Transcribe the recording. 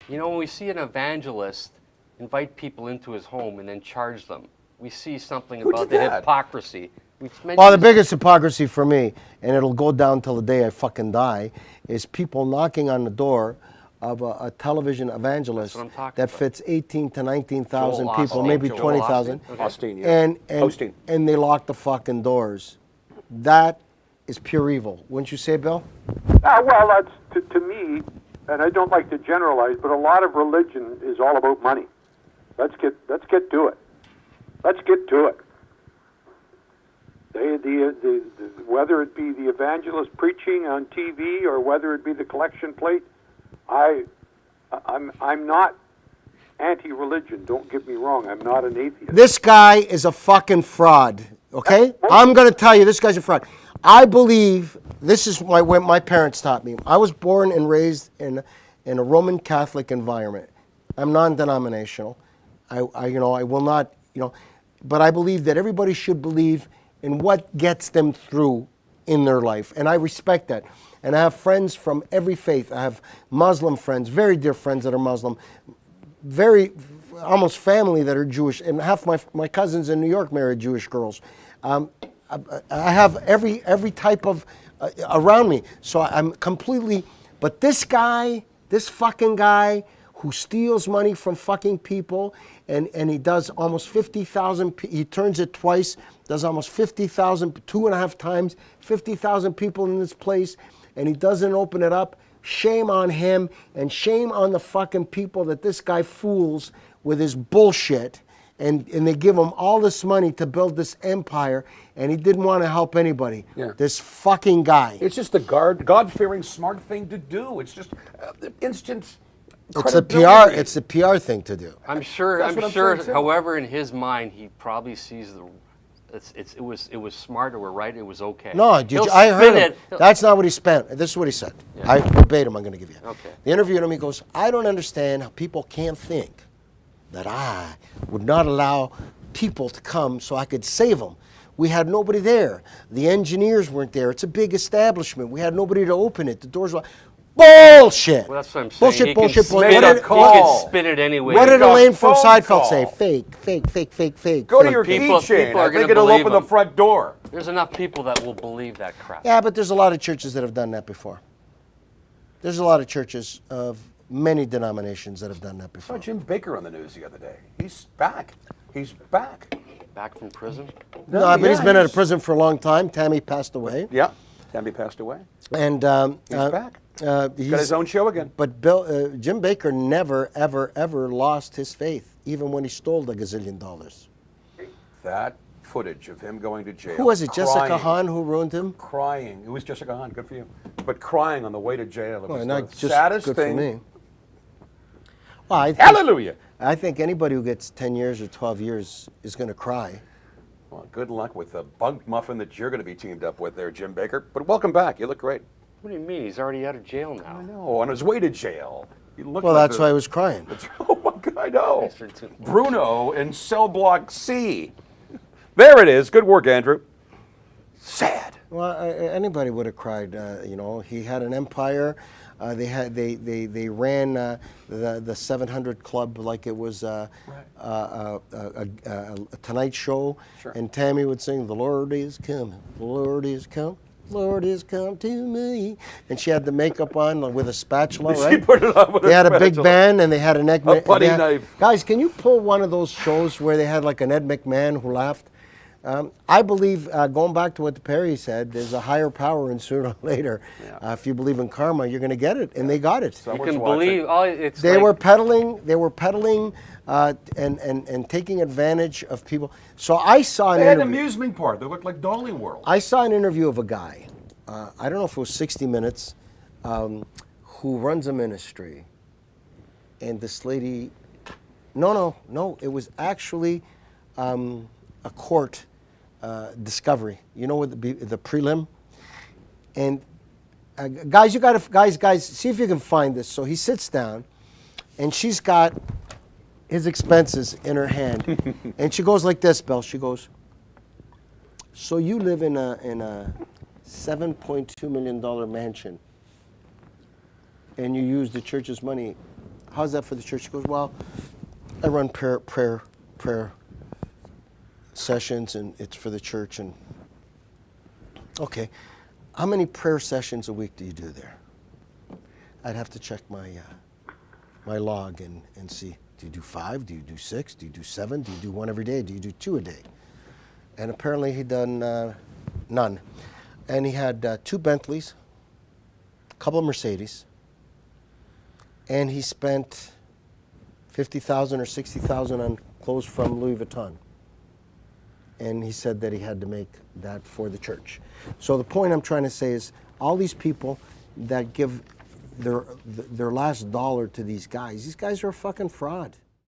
You know, when we see an evangelist invite people into his home and then charge them, we see something about the hypocrisy. Well, the biggest hypocrisy for me, and it'll go down till the day I fucking die, is people knocking on the door of a television evangelist that fits 18 to 19,000 people, maybe 20,000. Osteen, yeah. And they lock the fucking doors. That is pure evil. Wouldn't you say, Bill? Well, that's to me, and I don't like to generalize, but a lot of religion is all about money. Let's get to it. Let's get to it. Whether it be the evangelist preaching on TV or whether it be the collection plate, I'm not anti-religion. Don't get me wrong. I'm not an atheist. This guy is a fucking fraud. Okay, I'm going to tell you, this guy's a fraud. I believe this is what my parents taught me. I was born and raised in a Roman Catholic environment. I'm non-denominational. I will not, but I believe that everybody should believe in what gets them through in their life, and I respect that. And I have friends from every faith. I have Muslim friends, very dear friends that are Muslim, very almost family that are Jewish, and half my cousins in New York married Jewish girls. I have every type of around me, so I'm completely. But this guy, this fucking guy who steals money from fucking people, and he does almost 50,000. He turns it twice, does almost 50,000, 2.5 times, 50,000 people in this place, and he doesn't open it up. Shame on him, and shame on the fucking people that this guy fools with his bullshit. And they give him all this money to build this empire, and he didn't want to help anybody. Yeah. This fucking guy. It's just the God-fearing, smart thing to do. It's just instant. It's the PR thing to do. I'm sure. However, in his mind, he probably sees it was smart or right. It was okay. No, I heard him. That's not what he spent. This is what he said. Yeah. I verbatim. I'm going to give you. Okay. The interview him. He goes, "I don't understand how people can't think that I would not allow people to come so I could save them. We had nobody there. The engineers weren't there. It's a big establishment. We had nobody to open it. The doors were." Bullshit. Well, that's what I'm saying. Bullshit. He can spin it anyway. What did Elaine from Seinfeld say? Fake. Go to your keychain. I think it'll open the front door. There's enough people that will believe that crap. Yeah, but there's a lot of churches that have done that before. There's a lot of churches of many denominations that have done that before. I saw Jim Baker on the news the other day. He's back. He's back. Back from prison? No, but he's been out of prison for a long time. Tammy passed away. Yeah, Tammy passed away. And he's back. He's got his own show again. But Jim Baker never, ever lost his faith, even when he stole the gazillion dollars. That footage of him going to jail. Who was it? Jessica Hahn who ruined him? Crying. It was Jessica Hahn. Good for you. But crying on the way to jail. It was not the just saddest good thing. for me. Well, Hallelujah. I think anybody who gets 10 years or 12 years is going to cry. Well, good luck with the bunk muffin that you're going to be teamed up with there, Jim Baker. But welcome back. You look great. What do you mean? He's already out of jail now. I know. On his way to jail. Well, that's why I was crying. Oh, my God, I know. Bruno in cell block C. There it is. Good work, Andrew. Sad. Well, anybody would have cried. He had an empire. They ran the 700 Club like it was a Tonight Show. Sure. And Tammy would sing, "The Lord is coming, the Lord is come, Lord is come to me." And she had the makeup on with a spatula, right? She put it on with They had a big band and they had an Ed a putty knife. Guys, can you pull one of those shows where they had like an Ed McMahon who laughed? I believe, going back to what Perry said, there's a higher power, and sooner or later, if you believe in karma, you're going to get it, and they got it. You can believe. They were peddling and taking advantage of people. So I saw an They had an interview. amusement park. They looked like Dolly World. I saw an interview of a guy. I don't know if it was 60 Minutes, who runs a ministry, and this lady. No. It was actually a court. Discovery, with the prelim, and guys, see if you can find this. So he sits down, and she's got his expenses in her hand, and she goes like this, Bill. She goes, "So you live in a $7.2 million mansion, and you use the church's money how's that for the church? He goes, well, I run prayer sessions, and it's for the church. And okay, how many prayer sessions a week do you do there? I'd have to check my log and see. Do you do 5? Do you do 6? Do you do 7? Do you do 1 every day? Do you do 2 a day? And apparently he'd done none. And he had 2 Bentleys, a couple of Mercedes, and he spent $50,000 or $60,000 on clothes from Louis Vuitton. And he said that he had to make that for the church. So the point I'm trying to say is all these people that give their last dollar to these guys are a fucking fraud.